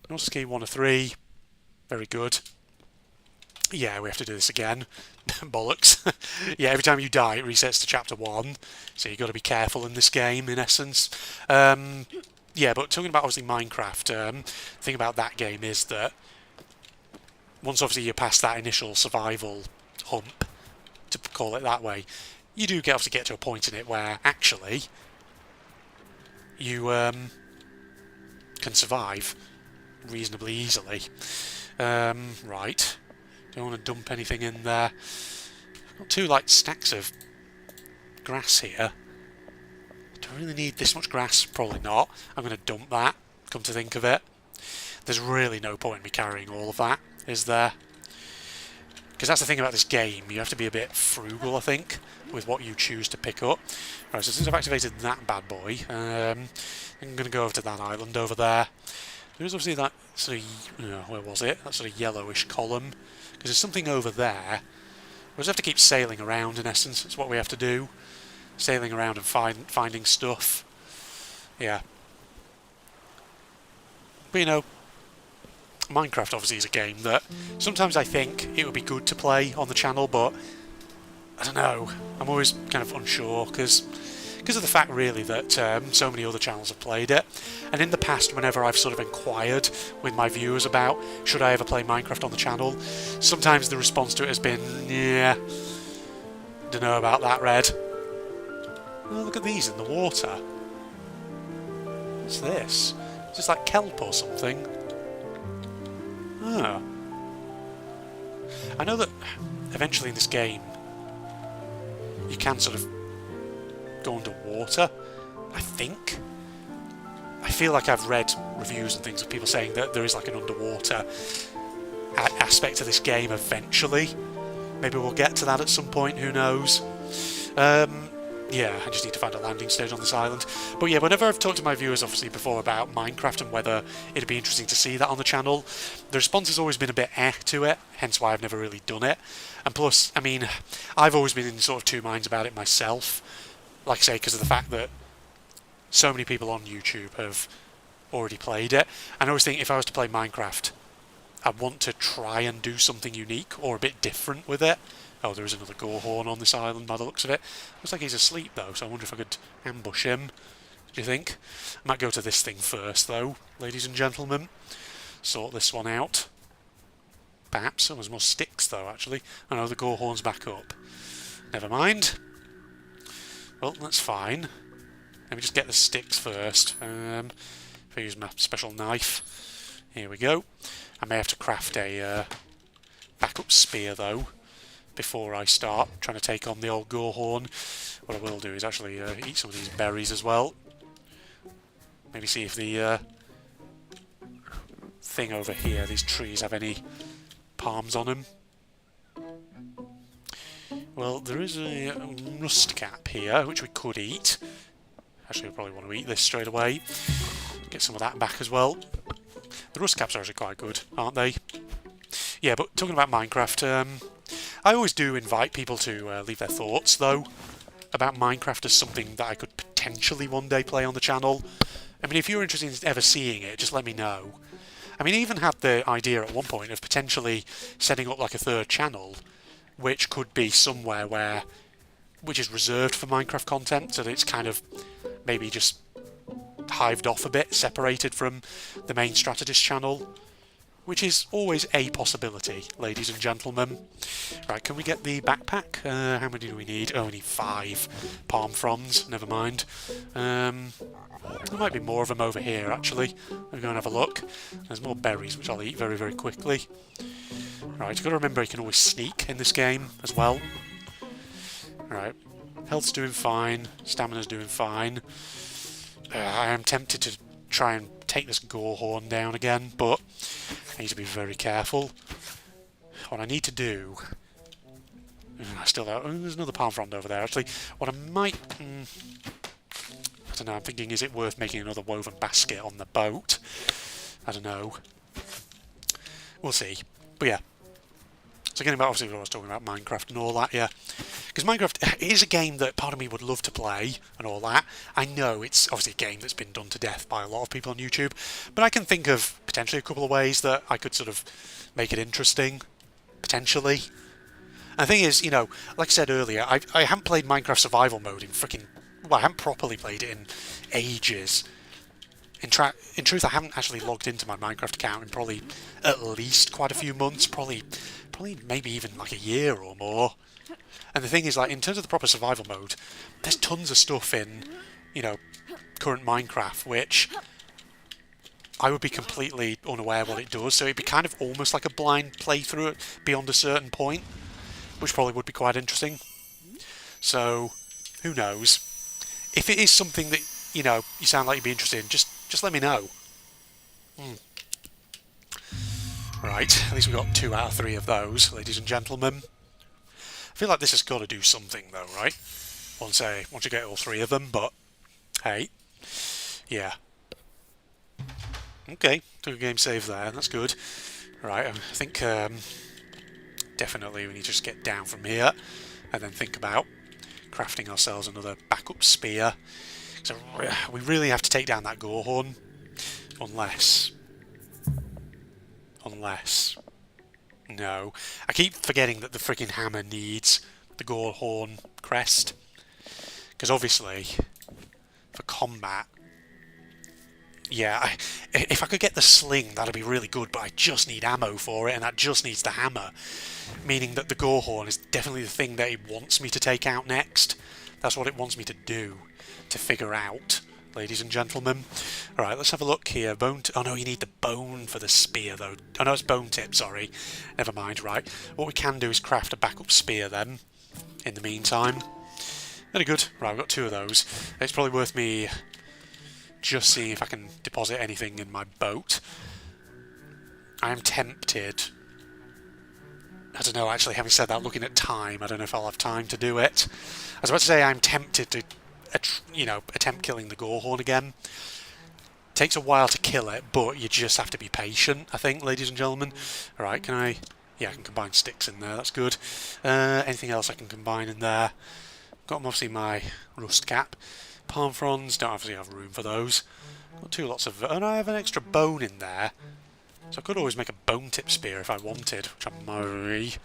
Nautilus key 1 of 3. Very good. Yeah, we have to do this again. Bollocks. Yeah, every time you die, it resets to chapter 1. So you've got to be careful in this game, in essence. Yeah, but talking about obviously Minecraft, the thing about that game is that once obviously you're past that initial survival hump, to call it that way, you do obviously get to a point in it where actually you can survive reasonably easily. Right. Don't want to dump anything in there. I've got 2 like stacks of grass here. Do I really need this much grass? Probably not. I'm going to dump that, come to think of it. There's really no point in me carrying all of that, is there? Because that's the thing about this game, you have to be a bit frugal, I think, with what you choose to pick up. Right, so since I've activated that bad boy, I'm going to go over to that island over there. There is obviously that sort of, where was it? That sort of yellowish column. Because there's something over there. We just have to keep sailing around, in essence. That's what we have to do. Sailing around and finding stuff. Yeah. But, you know, Minecraft obviously is a game that sometimes I think it would be good to play on the channel, but I don't know. I'm always kind of unsure, because of the fact, really, that so many other channels have played it. And in the past, whenever I've sort of inquired with my viewers about should I ever play Minecraft on the channel, sometimes the response to it has been, yeah, don't know about that, Red. Oh, look at these in the water. What's this? Is this like kelp or something? Oh. I know that eventually in this game you can sort of go underwater, I think. I feel like I've read reviews and things of people saying that there is like an underwater aspect to this game eventually. Maybe we'll get to that at some point, who knows. yeah, I just need to find a landing stage on this island. But yeah, whenever I've talked to my viewers, obviously, before about Minecraft and whether it'd be interesting to see that on the channel, the response has always been a bit to it, hence why I've never really done it. And plus, I mean, I've always been in sort of two minds about it myself, like I say, because of the fact that so many people on YouTube have already played it. And I always think if I was to play Minecraft, I'd want to try and do something unique or a bit different with it. Oh, there is another Gorehorned on this island by the looks of it. Looks like he's asleep though, so I wonder if I could ambush him. Do you think? I might go to this thing first though, ladies and gentlemen. Sort this one out. Perhaps. Oh, there's more sticks though, actually. I know the Gorehorn's back up. Never mind. Well, that's fine. Let me just get the sticks first. If I use my special knife. Here we go. I may have to craft a backup spear though, before I start trying to take on the old Gorehorn. What I will do is actually eat some of these berries as well. Maybe see if the thing over here, these trees, have any palms on them. Well, there is a rust cap here, which we could eat. Actually, I probably want to eat this straight away. Get some of that back as well. The rust caps are actually quite good, aren't they? Yeah, but talking about Minecraft, I always do invite people to leave their thoughts, though, about Minecraft as something that I could potentially one day play on the channel. I mean, if you're interested in ever seeing it, just let me know. I mean, I even had the idea at one point of potentially setting up like a third channel, which could be somewhere which is reserved for Minecraft content, so that it's kind of maybe just hived off a bit, separated from the main Strategist channel, which is always a possibility, ladies and gentlemen. Right, can we get the backpack? How many do we need? Oh, we need 5 palm fronds, never mind. There might be more of them over here, actually. We'll go and have a look. There's more berries, which I'll eat very, very quickly. Right, you've got to remember you can always sneak in this game as well. Right, health's doing fine, stamina's doing fine. I am tempted to try and take this Gorehorn down again, but I need to be very careful. What I need to do... I still don't... there's another palm frond over there, actually. What I might... I don't know, I'm thinking, is it worth making another woven basket on the boat? I don't know. We'll see. But yeah. So getting back, obviously, what I was talking about, Minecraft and all that, yeah. Because Minecraft is a game that part of me would love to play and all that. I know it's obviously a game that's been done to death by a lot of people on YouTube, but I can think of potentially a couple of ways that I could sort of make it interesting, potentially. And the thing is, you know, like I said earlier, I haven't played Minecraft Survival Mode in freaking... well, I haven't properly played it in ages. In truth, I haven't actually logged into my Minecraft account in probably at least quite a few months, probably maybe even like a year or more. And the thing is, like, in terms of the proper survival mode, there's tons of stuff in, you know, current Minecraft, which I would be completely unaware what it does, so it'd be kind of almost like a blind playthrough beyond a certain point, which probably would be quite interesting. So, who knows? If it is something that, you know, you sound like you'd be interested in, just let me know. Right, at least we got 2 out of 3 of those, ladies and gentlemen. I feel like this has got to do something, though, right? Once you get all 3 of them, but hey, yeah. Okay, took a game save there. That's good. Right, I think definitely we need to just get down from here and then think about crafting ourselves another backup spear. So we really have to take down that Gorehorn, unless. No. I keep forgetting that the freaking hammer needs the Gorehorn crest. Because obviously, for combat, yeah, if I could get the sling, that'd be really good, but I just need ammo for it, and that just needs the hammer. Meaning that the Gorehorn is definitely the thing that it wants me to take out next. That's what it wants me to do, to figure out, ladies and gentlemen. Alright, let's have a look here. Oh no, you need the bone for the spear though. Oh no, it's bone tip, sorry. Never mind, right. What we can do is craft a backup spear then, in the meantime. Very good. Right, I've got 2 of those. It's probably worth me just seeing if I can deposit anything in my boat. I am tempted I don't know, actually, having said that, looking at time, I don't know if I'll have time to do it. I was about to say I'm tempted to, attempt killing the Gorehorn again. Takes a while to kill it, but you just have to be patient, I think, ladies and gentlemen. Alright, can I... Yeah, I can combine sticks in there, that's good. Anything else I can combine in there? Got obviously my rust cap. Palm fronds, don't obviously have room for those. Got two lots of... Oh no, I have an extra bone in there. So I could always make a bone tip spear if I wanted, which I might.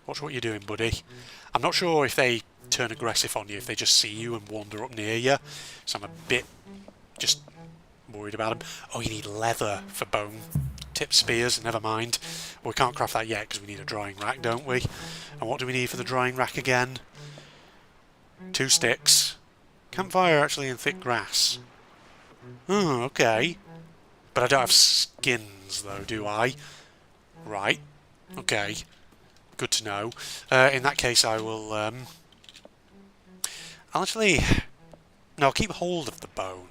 Watch what you're doing, buddy. I'm not sure if they turn aggressive on you, if they just see you and wander up near you. So I'm a bit just worried about them. Oh, you need leather for bone tip spears, never mind. Well, we can't craft that yet because we need a drying rack, don't we? And what do we need for the drying rack again? 2 sticks. Campfire actually in thick grass. Oh, okay. But I don't have skins though, do I? Right. Okay. Good to know. In that case I will... I'll actually... No, I'll keep hold of the bone.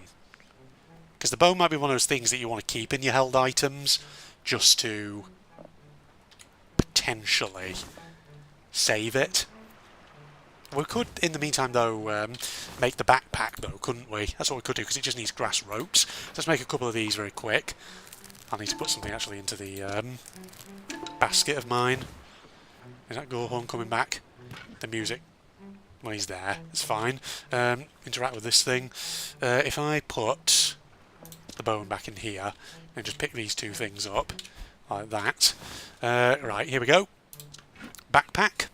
Because the bone might be one of those things that you want to keep in your held items, just to potentially save it. We could, in the meantime, though, make the backpack, though, couldn't we? That's what we could do, because it just needs grass ropes. Let's make a couple of these very quick. I need to put something actually into the basket of mine. Is that Gorehorn coming back? The music. Well, he's there. It's fine. Interact with this thing. If I put the bone back in here and just pick these 2 things up, like that. Right, here we go. Backpack.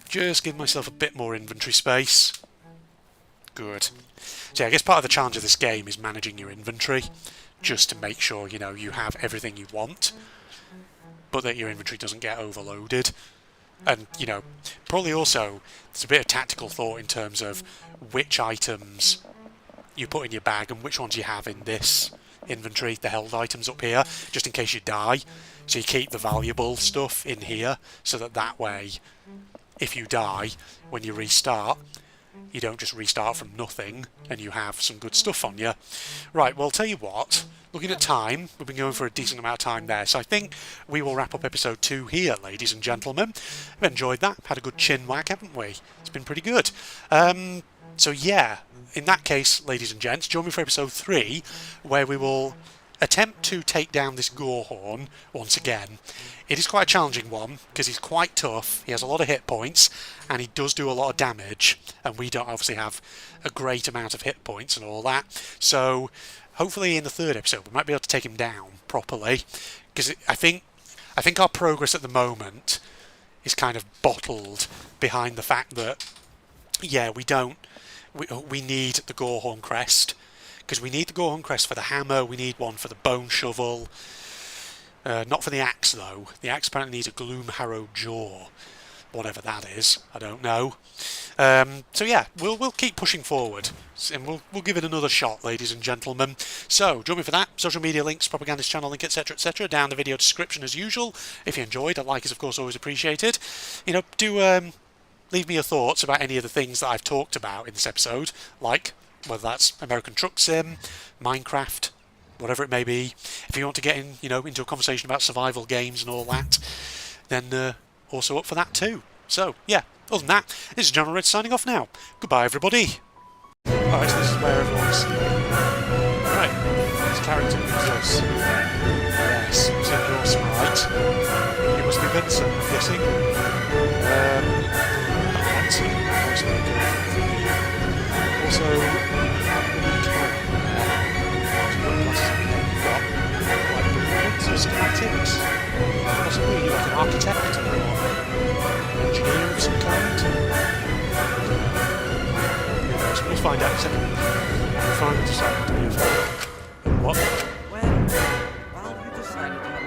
Just give myself a bit more inventory space. Good. So yeah, I guess part of the challenge of this game is managing your inventory, just to make sure, you have everything you want, but that your inventory doesn't get overloaded. And, probably also, there's a bit of tactical thought in terms of which items you put in your bag and which ones you have in this inventory, the held items up here, just in case you die. So you keep the valuable stuff in here, so that way, if you die, when you restart, you don't just restart from nothing, and you have some good stuff on you. Right, well, tell you what, looking at time, we've been going for a decent amount of time there, so I think we will wrap up episode 2 here, ladies and gentlemen. We've enjoyed that, had a good chin whack, haven't we? It's been pretty good. So yeah, in that case, ladies and gents, join me for episode 3, where we will attempt to take down this Gorehorn once again. It is quite a challenging one, because he's quite tough, he has a lot of hit points, and he does do a lot of damage, and we don't obviously have a great amount of hit points and all that. So hopefully in the 3rd episode we might be able to take him down properly, because I think our progress at the moment is kind of bottled behind the fact that, yeah, we need the Gorehorn crest. Because we need the Gorehorn crest for the hammer, we need one for the bone shovel. Not for the axe, though. The axe apparently needs a gloom harrow jaw. Whatever that is, I don't know. So yeah, we'll keep pushing forward, and we'll give it another shot, ladies and gentlemen. So join me for that. Social media links, propagandist channel link, etc., etc., down the video description as usual. If you enjoyed, a like is of course always appreciated. Do leave me your thoughts about any of the things that I've talked about in this episode, like whether that's American Truck Sim, Minecraft, whatever it may be. If you want to get into a conversation about survival games and all that, then also up for that too. So yeah, other than that, this is John Red signing off now. Goodbye, everybody. Alright, so this is where everyone's... Right, this character who's this? Yes, it's in your sprite. It must be Vincent, I'm guessing. I can't see him. Also, schematics. Possibly you're like an architect or an engineer of some kind. We'll find out in a second. We'll finally decide to move on. What? Well, you decided to have a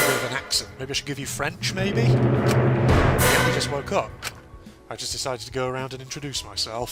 bit of an accent. Maybe I should give you French, maybe? Yeah, we just woke up. I just decided to go around and introduce myself.